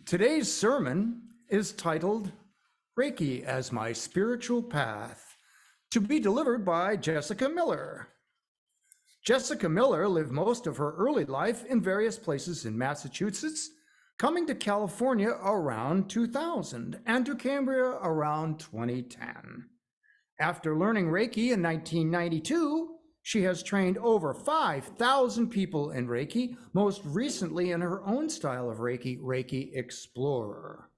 Today's sermon is titled Reiki as My Spiritual Path, to be delivered by Jessica Miller. Jessica Miller lived most of her early life in various places in Massachusetts, coming to California around 2000 and to Cambria around 2010. After learning Reiki in 1992, she has trained over 5,000 people in Reiki, most recently in her own style of Reiki, Reiki Explorer.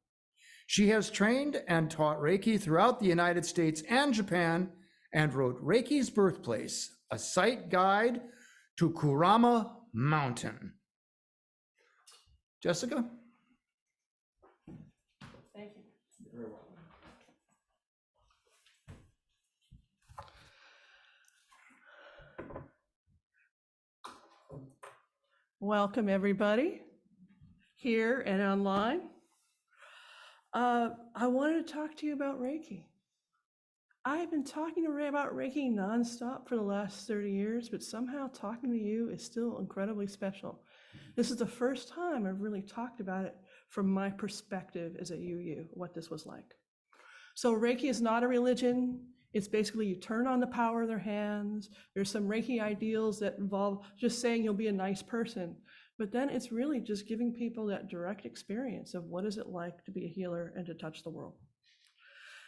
She has trained and taught Reiki throughout the United States and Japan, and wrote Reiki's Birthplace, a site guide to Kurama Mountain. Jessica? Thank you. You're welcome. Welcome, everybody, here and online. I wanted to talk to you about Reiki. I've been talking about Reiki nonstop for the last 30 years, but somehow talking to you is still incredibly special. This is the first time I've really talked about it from my perspective as a UU, what this was like. So Reiki is not a religion. It's basically you turn on the power of their hands. There's some Reiki ideals that involve just saying you'll be a nice person. But then it's really just giving people that direct experience of what is it like to be a healer and to touch the world.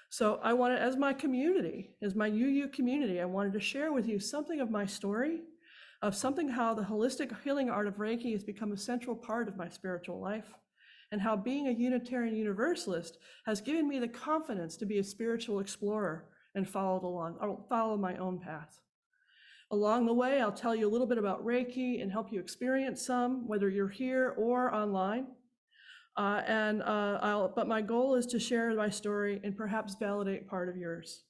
So I wanted, as my community, as my UU community, I wanted to share with you something of my story, of something how the holistic healing art of Reiki has become a central part of my spiritual life, and how being a Unitarian Universalist has given me the confidence to be a spiritual explorer and follow my own path. Along the way, I'll tell you a little bit about Reiki and help you experience some, whether you're here or online. But my goal is to share my story and perhaps validate part of yours.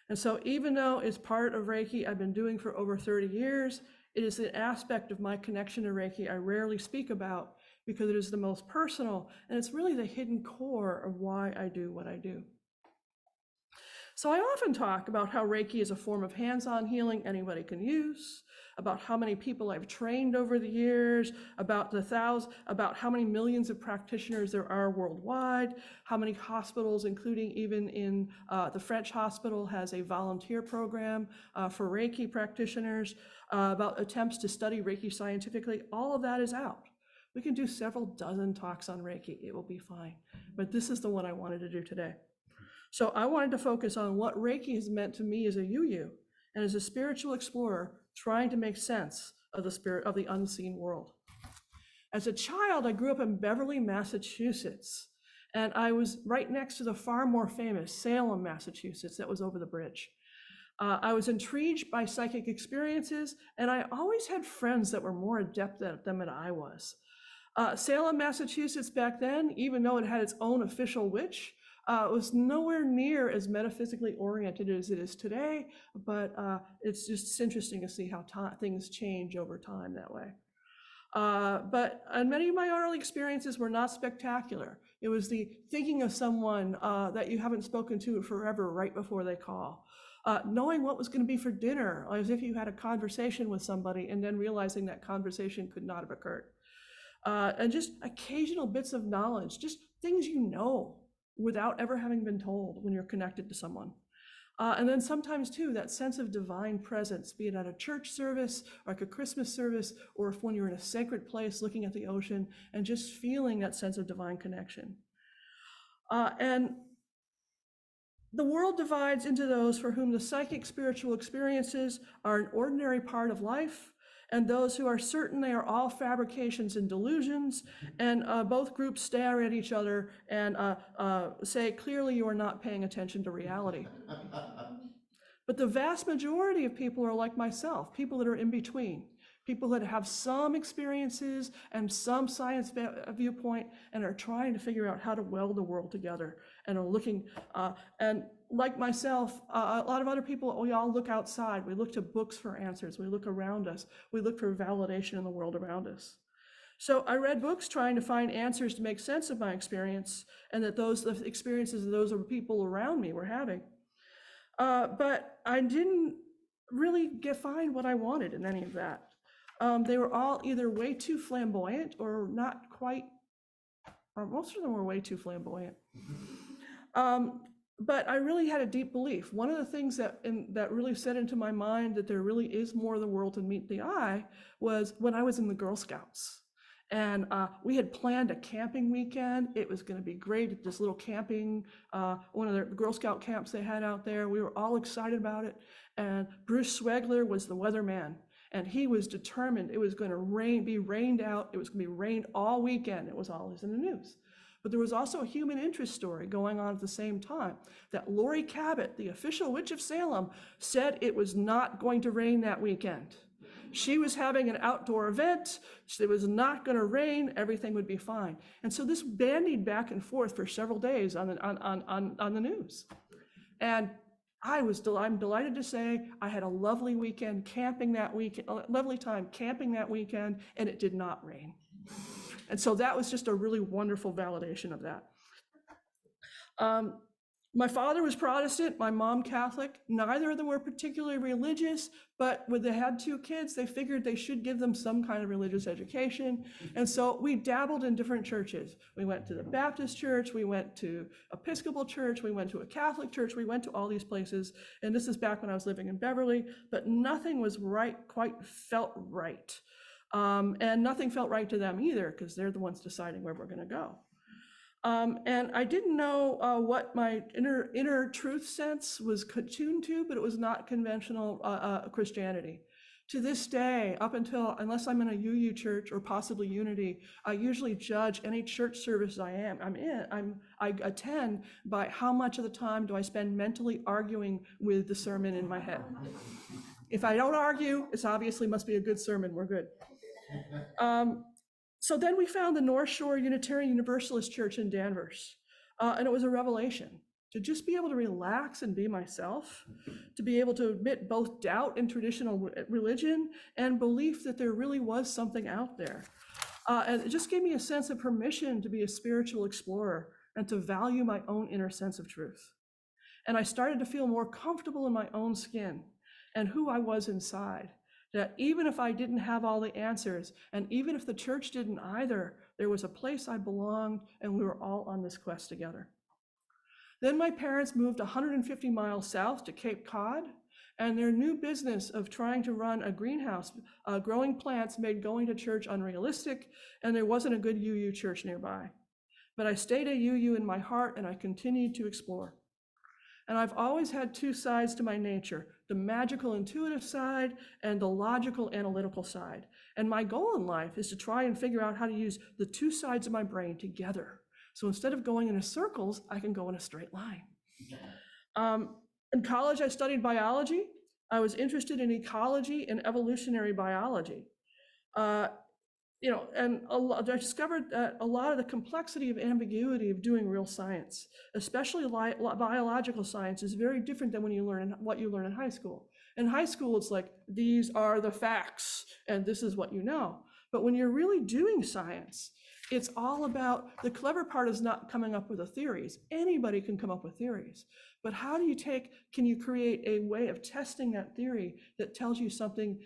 And so even though it's part of Reiki I've been doing for over 30 years, it is an aspect of my connection to Reiki I rarely speak about because it is the most personal, and it's really the hidden core of why I do what I do. So I often talk about how Reiki is a form of hands-on healing anybody can use, about how many people I've trained over the years, about how many millions of practitioners there are worldwide, how many hospitals, including even in the French hospital, has a volunteer program for Reiki practitioners, about attempts to study Reiki scientifically. All of that is out. We can do several dozen talks on Reiki. It will be fine. But this is the one I wanted to do today. So I wanted to focus on what Reiki has meant to me as a UU and as a spiritual explorer trying to make sense of the spirit of the unseen world. As a child, I grew up in Beverly, Massachusetts, and I was right next to the far more famous Salem, Massachusetts, that was over the bridge. I was intrigued by psychic experiences, and I always had friends that were more adept at them than I was. Salem, Massachusetts back then, even though it had its own official witch, was nowhere near as metaphysically oriented as it is today, but it's just interesting to see how things change over time that way. But many of my early experiences were not spectacular. It was the thinking of someone that you haven't spoken to forever right before they call. Knowing what was going to be for dinner, as if you had a conversation with somebody and then realizing that conversation could not have occurred. And just occasional bits of knowledge, just things you know without ever having been told when you're connected to someone. And then sometimes too, that sense of divine presence, be it at a church service, or like a Christmas service, or if when you're in a sacred place looking at the ocean and just feeling that sense of divine connection. And the world divides into those for whom the psychic spiritual experiences are an ordinary part of life, and those who are certain they are all fabrications and delusions, and both groups stare at each other and say, clearly you are not paying attention to reality. But the vast majority of people are like myself, people that are in between, people that have some experiences and some science viewpoint and are trying to figure out how to weld the world together and are looking, and like myself, a lot of other people, we all look outside. We look to books for answers. We look around us. We look for validation in the world around us. So I read books trying to find answers to make sense of my experience and that those experiences of those people around me were having. But I didn't really find what I wanted in any of that. They were all either way too flamboyant or not quite Most of them were way too flamboyant. But I really had a deep belief. One of the things that really set into my mind that there really is more of the world than meet the eye was when I was in the Girl Scouts. And we had planned a camping weekend. It was going to be great at this little camping, one of the Girl Scout camps they had out there. We were all excited about it. And Bruce Swegler was the weatherman. And he was determined it was going to be rained out. It was going to be rained all weekend. It was always in the news. But there was also a human interest story going on at the same time that Lori Cabot, the official witch of Salem, said it was not going to rain that weekend. She was having an outdoor event. It was not going to rain. Everything would be fine. And so this bandied back and forth for several days on the news. And I'm delighted to say I had a lovely weekend camping that weekend, a lovely time camping that weekend, and it did not rain. And so that was just a really wonderful validation of that. My father was Protestant, my mom Catholic. Neither of them were particularly religious, but when they had two kids, they figured they should give them some kind of religious education. And so we dabbled in different churches. We went to the Baptist church, we went to Episcopal church, we went to a Catholic church, we went to all these places. And this is back when I was living in Beverly, but nothing was quite felt right. And nothing felt right to them either, because they're the ones deciding where we're going to go. And I didn't know what my inner truth sense was tuned to, but it was not conventional Christianity. To this day, unless I'm in a UU church or possibly Unity, I usually judge any church service I attend by how much of the time do I spend mentally arguing with the sermon in my head. If I don't argue, it's obviously must be a good sermon. We're good. So then we found the North Shore Unitarian Universalist Church in Danvers, and it was a revelation to just be able to relax and be myself, to be able to admit both doubt in traditional religion and belief that there really was something out there. And it just gave me a sense of permission to be a spiritual explorer and to value my own inner sense of truth. And I started to feel more comfortable in my own skin and who I was inside. That even if I didn't have all the answers, and even if the church didn't either, there was a place I belonged, and we were all on this quest together. Then my parents moved 150 miles south to Cape Cod, and their new business of trying to run a greenhouse, growing plants, made going to church unrealistic, and there wasn't a good UU church nearby. But I stayed at UU in my heart, and I continued to explore. And I've always had two sides to my nature, the magical intuitive side and the logical analytical side. And my goal in life is to try and figure out how to use the two sides of my brain together. So instead of going in circles, I can go in a straight line. In college, I studied biology. I was interested in ecology and evolutionary biology. And I discovered that a lot of the complexity of ambiguity of doing real science, especially biological science, is very different than what you learn in high school. In high school, it's like, these are the facts, and this is what you know. But when you're really doing science, it's all about, the clever part is not coming up with the theories. Anybody can come up with theories. But can you create a way of testing that theory that tells you something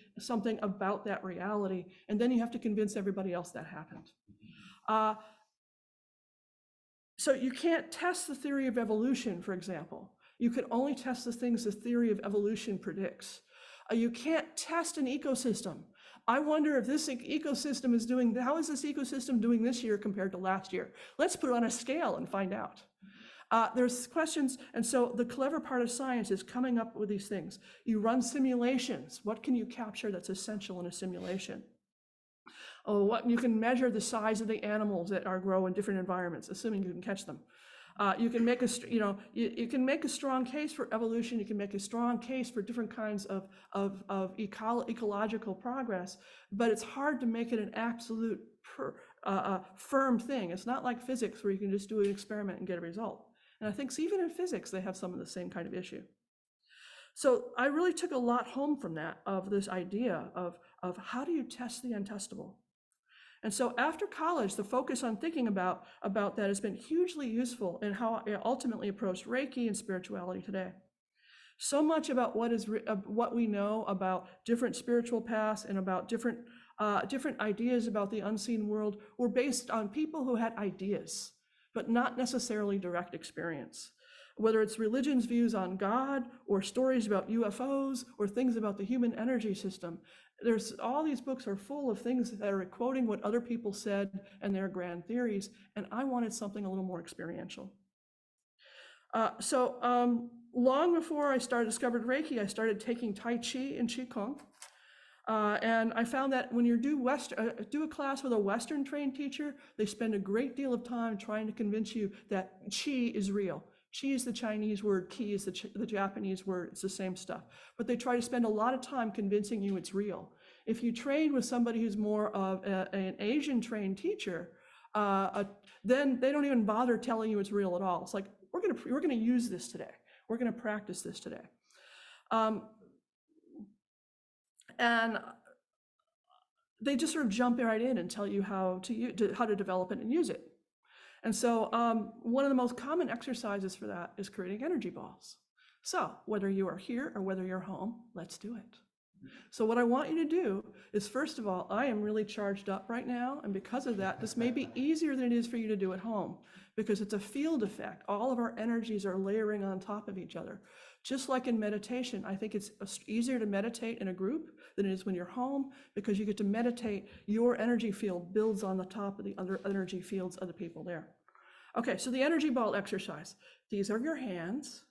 about that reality? And then you have to convince everybody else that happened. So you can't test the theory of evolution, for example. You can only test the things the theory of evolution predicts. You can't test an ecosystem. I wonder if this ecosystem how is this ecosystem doing this year compared to last year? Let's put it on a scale and find out. There's questions, and so the clever part of science is coming up with these things. You run simulations. What can you capture that's essential in a simulation? What you can measure the size of the animals that grow in different environments, assuming you can catch them. You can make you can make a strong case for evolution. You can make a strong case for different kinds of ecological progress, but it's hard to make it an absolute firm thing. It's not like physics where you can just do an experiment and get a result. And I think even in physics, they have some of the same kind of issue. So I really took a lot home from that, of this idea of how do you test the untestable? And so after college, the focus on thinking about that has been hugely useful in how I ultimately approached Reiki and spirituality today. So much about what we know about different spiritual paths and about different different ideas about the unseen world were based on people who had ideas, but not necessarily direct experience. Whether it's religion's views on God or stories about UFOs or things about the human energy system, there's all these books are full of things that are quoting what other people said and their grand theories, and I wanted something a little more experiential. Long before I discovered Reiki, I started taking Tai Chi and Qigong. And I found that when you do a class with a Western trained teacher, they spend a great deal of time trying to convince you that Qi is real. Qi is the Chinese word, Qi is the Japanese word, it's the same stuff. But they try to spend a lot of time convincing you it's real. If you train with somebody who's more of an Asian trained teacher, then they don't even bother telling you it's real at all. It's like, we're gonna use this today. We're gonna practice this today. And they just sort of jump right in and tell you how to develop it and use it. And so one of the most common exercises for that is creating energy balls. So whether you are here or whether you're home, let's do it. So what I want you to do is, first of all, I am really charged up right now. And because of that, this may be easier than it is for you to do at home because it's a field effect. All of our energies are layering on top of each other. Just like in meditation, I think it's easier to meditate in a group than it is when you're home because you get to meditate. Your energy field builds on the top of the other energy fields of the people there. Okay, so the energy ball exercise. These are your hands.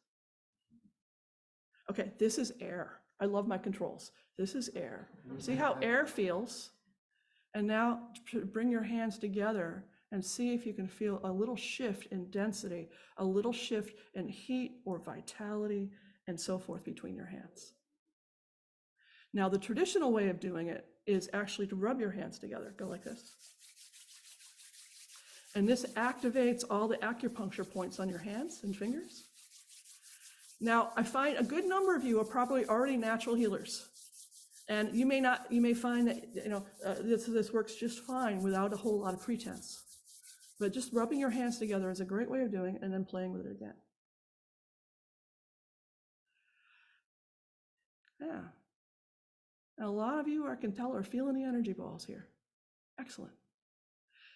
Okay, this is air. I love my controls. This is air. See how air feels? And now bring your hands together and see if you can feel a little shift in density, a little shift in heat or vitality, and so forth between your hands. Now, the traditional way of doing it is actually to rub your hands together. Go like this. And this activates all the acupuncture points on your hands and fingers. Now, I find a good number of you are probably already natural healers. And you may find that this works just fine without a whole lot of pretense. But just rubbing your hands together is a great way of doing it, and then playing with it again. Yeah. And a lot of you, I can tell, are feeling the energy balls here. Excellent.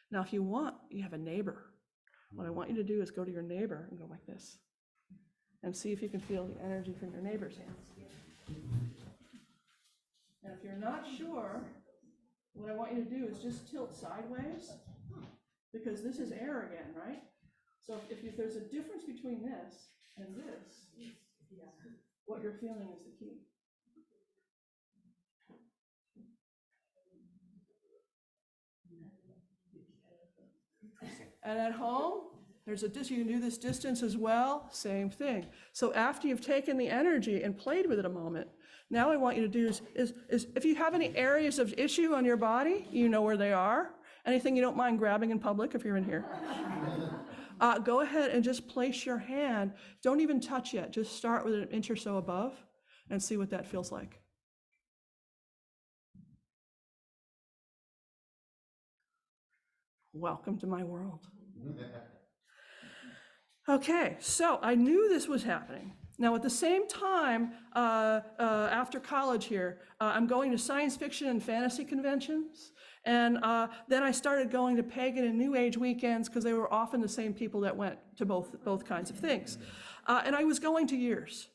Now, if you want, you have a neighbor. What I want you to do is go to your neighbor and go like this. And see if you can feel the energy from your neighbor's hands. And if you're not sure, what I want you to do is just tilt sideways, because this is air again, right? So if there's a difference between this and this, what you're feeling is the key. And at home, there's a distance. You can do this distance as well, same thing. So after you've taken the energy and played with it a moment, now what I want you to do is if you have any areas of issue on your body, you know where they are. Anything you don't mind grabbing in public if you're in here. Go ahead and just place your hand. Don't even touch yet. Just start with an inch or so above and see what that feels like. Welcome to my world. Okay, so I knew this was happening. Now, at the same time, after college here, I'm going to science fiction and fantasy conventions. And then I started going to pagan and new age weekends because they were often the same people that went to both kinds of things. And I was going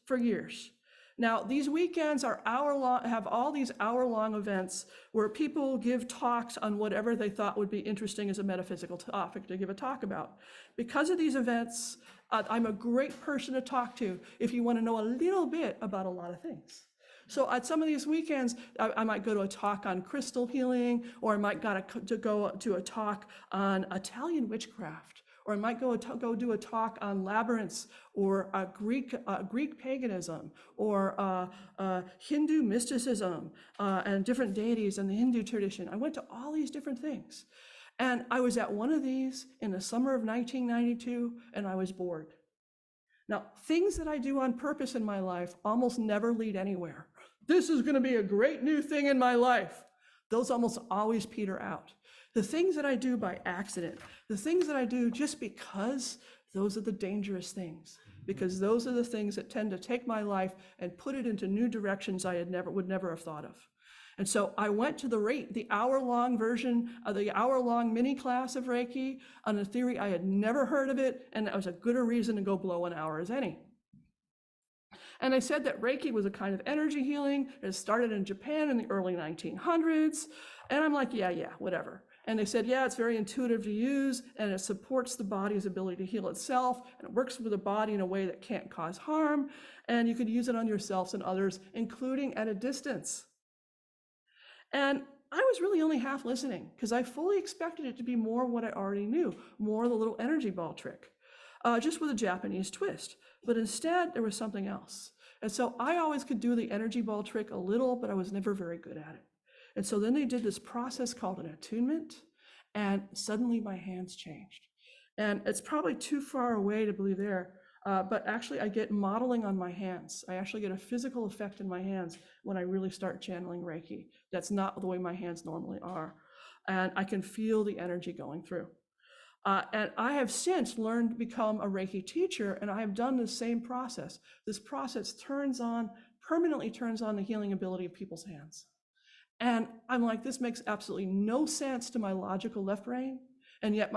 for years. Now, these weekends are hour-long, have all these hour-long events where people give talks on whatever they thought would be interesting as a metaphysical topic to give a talk about. Because of these events, I'm a great person to talk to if you want to know a little bit about a lot of things. So at some of these weekends, I might go to a talk on crystal healing, or I might go to a talk on Italian witchcraft, or I might go do a talk on labyrinths, or Greek paganism, or Hindu mysticism, and different deities in the Hindu tradition. I went to all these different things. And I was at one of these in the summer of 1992, and I was bored. Now, things that I do on purpose in my life almost never lead anywhere. This is going to be a great new thing in my life. Those almost always peter out. The things that I do by accident, the things that I do just because, those are the dangerous things, because those are the things that tend to take my life and put it into new directions I would never have thought of. And so I went to the hour-long version of the hour-long mini class of Reiki on a theory I had never heard of it, and that was as good a reason to go blow an hour as any. And they said that Reiki was a kind of energy healing. It started in Japan in the early 1900s. And I'm like, yeah, whatever. And they said, yeah, it's very intuitive to use, and it supports the body's ability to heal itself, and it works with the body in a way that can't cause harm, and you could use it on yourselves and others, including at a distance. And I was really only half listening, because I fully expected it to be more what I already knew, more the little energy ball trick, just with a Japanese twist. But instead, there was something else. And so I always could do the energy ball trick a little, but I was never very good at it. And so then they did this process called an attunement, and suddenly my hands changed. And it's probably too far away to believe there, but actually I get modeling on my hands. I actually get a physical effect in my hands when I really start channeling Reiki. That's not the way my hands normally are. And I can feel the energy going through. And I have since learned to become a Reiki teacher, and I have done the same process. This process permanently turns on the healing ability of people's hands. And I'm like, this makes absolutely no sense to my logical left brain, and yet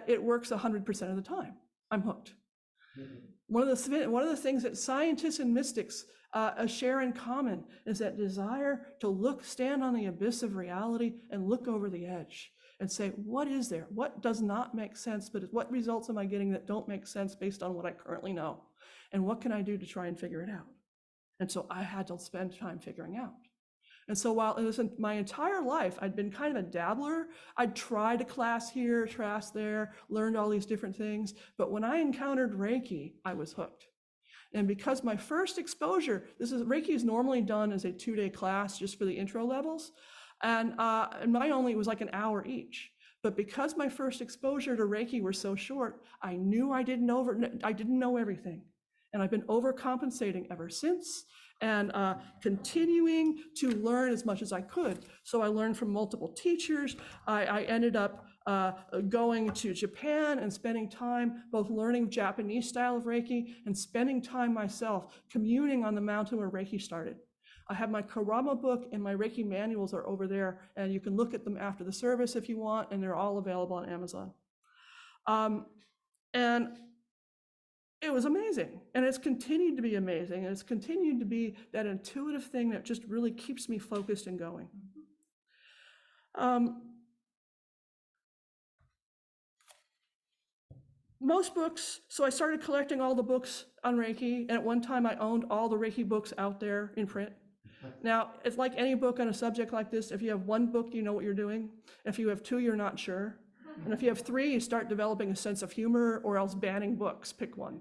it works 100% of the time. I'm hooked. One of the things that scientists and mystics share in common is that desire to stand on the abyss of reality and look over the edge and say, what is there? What does not make sense, but what results am I getting that don't make sense based on what I currently know? And what can I do to try and figure it out? And so I had to spend time figuring out. And so while it was my entire life, I'd been kind of a dabbler. I'd tried a class here, class there, learned all these different things. But when I encountered Reiki, I was hooked. And because my first exposure, Reiki is normally done as a 2-day class just for the intro levels. And mine only was like an hour each. But because my first exposure to Reiki were so short, I knew I didn't know everything. And I've been overcompensating ever since, and continuing to learn as much as I could. So I learned from multiple teachers. I ended up going to Japan and spending time both learning Japanese style of Reiki and spending time myself communing on the mountain where Reiki started. I have my Karama book and my Reiki manuals are over there, and you can look at them after the service if you want, and they're all available on Amazon. And it was amazing, and it's continued to be amazing, and it's continued to be that intuitive thing that just really keeps me focused and going. Most books, so I started collecting all the books on Reiki, and at one time I owned all the Reiki books out there in print. Now, it's like any book on a subject like this. If you have one book, you know what you're doing. If you have two, you're not sure. And if you have three, you start developing a sense of humor or else banning books, pick one.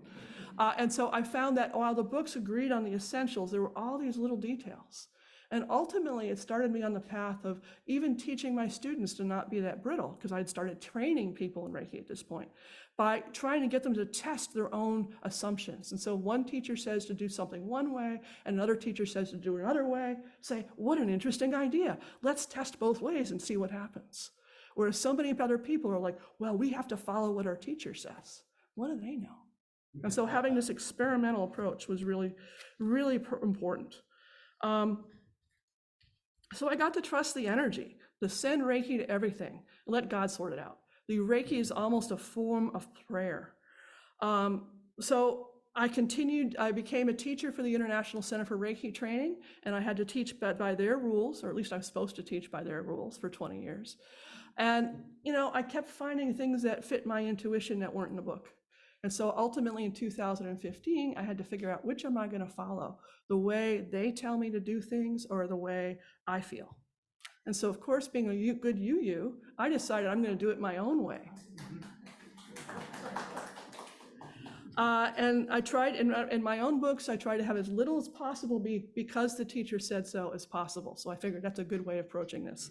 And so I found that while the books agreed on the essentials, there were all these little details. And ultimately, it started me on the path of even teaching my students to not be that brittle, because I'd started training people in Reiki at this point by trying to get them to test their own assumptions. And so one teacher says to do something one way, and another teacher says to do it another way. Say, what an interesting idea. Let's test both ways and see what happens. Whereas so many other people are like, well, we have to follow what our teacher says. What do they know? And so having this experimental approach was really, really important. So I got to trust the energy, to send Reiki to everything, and let God sort it out. The Reiki is almost a form of prayer. So I became a teacher for the International Center for Reiki Training, and I had to teach by their rules, or at least I was supposed to teach by their rules for 20 years. And, I kept finding things that fit my intuition that weren't in the book. And so ultimately in 2015, I had to figure out which am I going to follow, the way they tell me to do things or the way I feel. And so, of course, being a good you, I decided I'm going to do it my own way. And I tried, in my own books, I try to have as little as possible be because the teacher said so as possible. So I figured that's a good way of approaching this.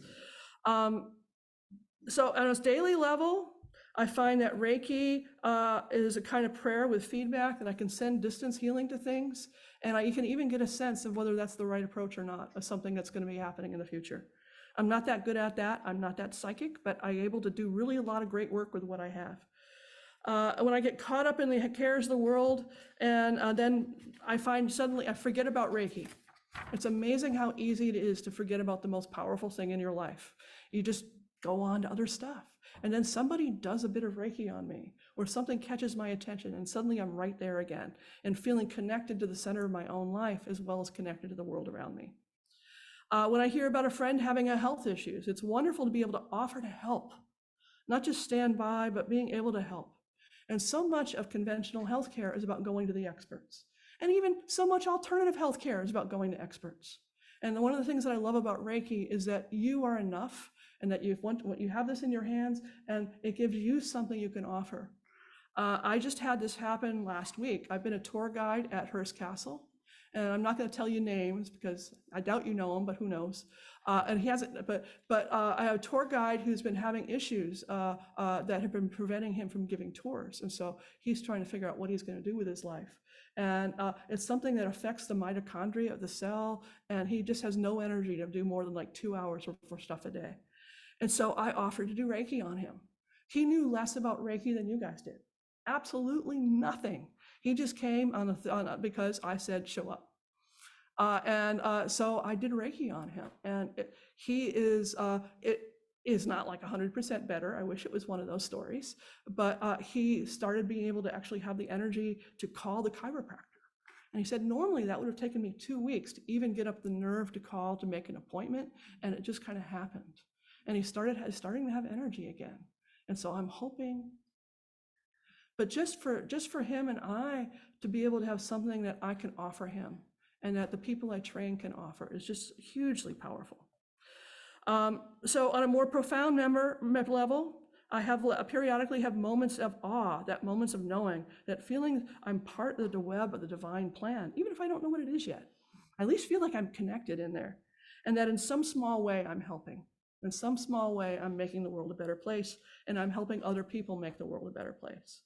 So on a daily level, I find that Reiki is a kind of prayer with feedback, that I can send distance healing to things. And you can even get a sense of whether that's the right approach or not, of something that's going to be happening in the future. I'm not that good at that. I'm not that psychic, but I'm able to do really a lot of great work with what I have. When I get caught up in the cares of the world, and then I find suddenly I forget about Reiki. It's amazing how easy it is to forget about the most powerful thing in your life. You just go on to other stuff. And then somebody does a bit of Reiki on me, or something catches my attention, and suddenly I'm right there again and feeling connected to the center of my own life as well as connected to the world around me. When I hear about a friend having a health issues, it's wonderful to be able to offer to help, not just stand by, but being able to help. And so much of conventional healthcare is about going to the experts. And even so much alternative healthcare is about going to experts. And one of the things that I love about Reiki is that you are enough, and that you have this in your hands, and it gives you something you can offer. I just had this happen last week. I've been a tour guide at Hearst Castle, and I'm not going to tell you names because I doubt you know him, but who knows? And he hasn't. But I have a tour guide who's been having issues that have been preventing him from giving tours, and so he's trying to figure out what he's going to do with his life. And it's something that affects the mitochondria of the cell, and he just has no energy to do more than like 2 hours for stuff a day. And so I offered to do Reiki on him. He knew less about Reiki than you guys did. Absolutely nothing. He just came because I said, show up. So I did Reiki on him. And it is not like 100% better. I wish it was one of those stories. But he started being able to actually have the energy to call the chiropractor. And he said, normally that would have taken me 2 weeks to even get up the nerve to call to make an appointment. And it just kind of happened. And he starting to have energy again. And so I'm hoping, but just for him and I to be able to have something that I can offer him and that the people I train can offer is just hugely powerful. So on a more profound level, I periodically have moments of awe, that moments of knowing, that feeling I'm part of the web of the divine plan, even if I don't know what it is yet. I at least feel like I'm connected in there, and that in some small way I'm helping. In some small way, I'm making the world a better place, and I'm helping other people make the world a better place.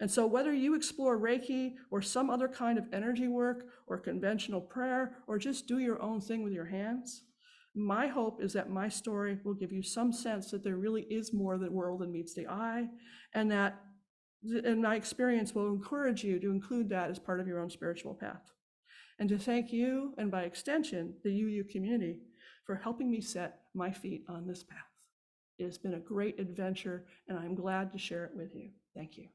And so whether you explore Reiki or some other kind of energy work or conventional prayer, or just do your own thing with your hands, my hope is that my story will give you some sense that there really is more to the world than meets the eye, and that and my experience will encourage you to include that as part of your own spiritual path. And to thank you, and by extension, the UU community, for helping me set my feet on this path. It has been a great adventure, and I'm glad to share it with you. Thank you.